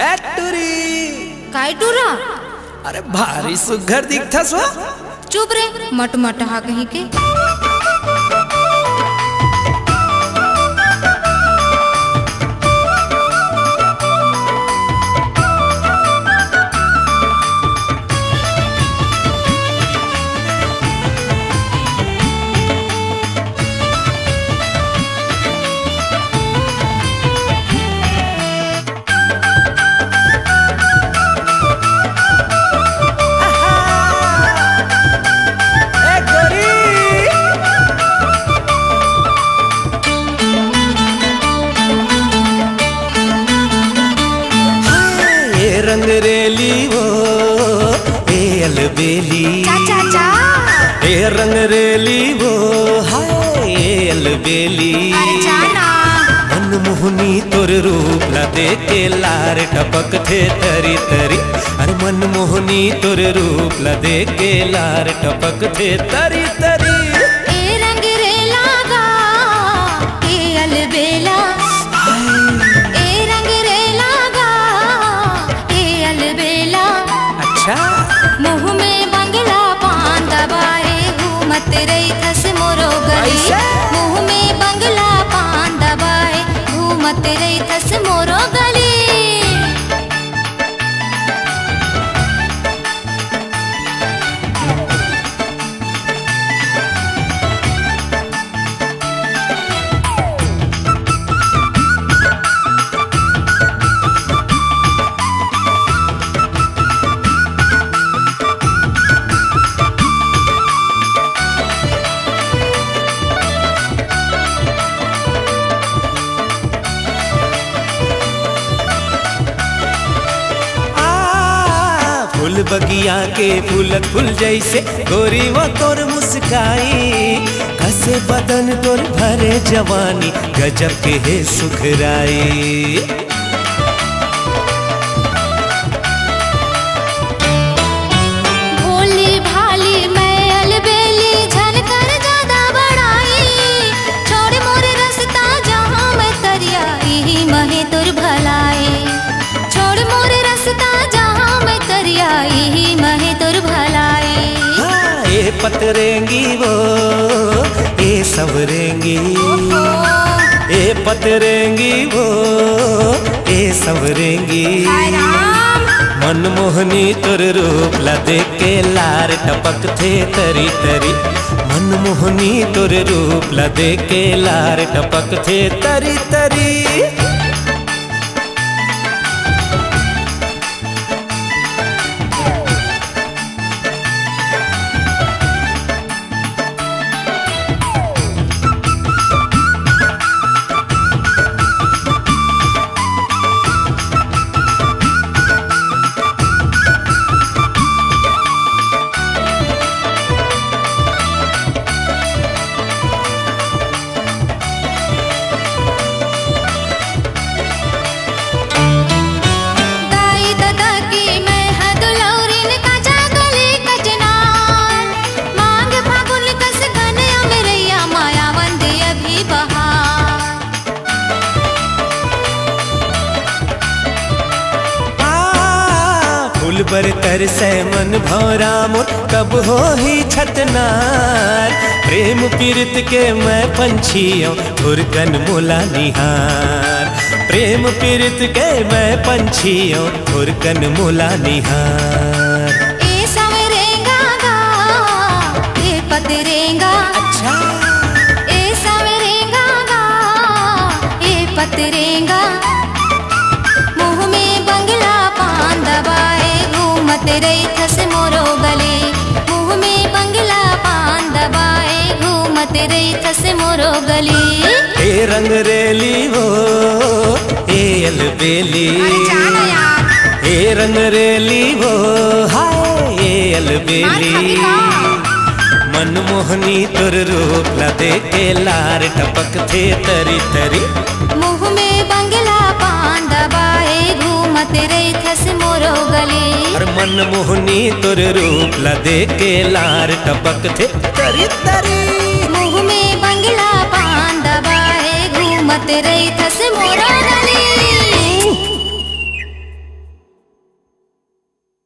टूरी काय टूरा? अरे भारी सुघर दिखथस हो। चुप रे मट मट हा कहीं के। रंग रेली वो ए अलबेली चा चा ए रंग रेली वो हाय ए अलबेली। अरे जाना मनमोहनी तोर रूप ला देखे लार टपक थे तरी तरी। अरे मनमोहनी तोर रूप ला देखे लार टपक थे तरी तरी। ए रंग रेला गा ए अलबेला मुँह में बंगला पान दबाए घूमत रही थस मोरो गली। मुँह में बंगला पान दबाए घूमत रही थस मोरो गली। फूल बगिया के फूलक फूल जैसे गोरी वो तोर मुस्काई। कसे बदन तोर भरे जवानी गजब के है सुखराई। भोली भाली मैं अलबेली झनकर ज्यादा बड़ाई। छोड़ मोर रास्ता जहाँ मैं तरिया यही महे तुर भलाई। छोड़ मोर रास्ता जहाँ मैं तरिया यही महे तुर भलाई। हाँ, ए पतरेंगी वो ए सवरेंगी। ए पतरेंगी वो ए सवरेंगी। मनमोहनी तुर रूप ला देख के लार टपक थे तरी तरी। मनमोहनी तुर रूप ला देख के लार टपक थे तरी तरी। फूल बर तर से मन भौरा मोर कब हो ही छतनार। प्रेम पीड़ित के मैं पंछियों धुरकन मोला निहार। प्रेम पीड़ित के मैं पंछियों धुरकन मोला निहार। ए सवरेंगा गा ए पतरेंगा। अच्छा ए सवरेंगा गा ए पतरेंगा। मुँह में बंगला पान दबाए घूमत रही थस मोरो गली। मुँह में बंगला पान दबाए घूमत रही थस मोरो गली। ए रंग रेली वो ए अलबेली। ए रंग रेली वो हाय ए अलबेली। मनमोहनी तुर रूप ला देखे लार टपक थे तरी तरी। मुँह में बंगला पान दबाए घूमत रही थस मोरो गली। और मनमोहनी तुर रूप ला देखे लार टपक थे तरी तरी। मुँह में बंगला पान दबाए घूमत रही थस मोरो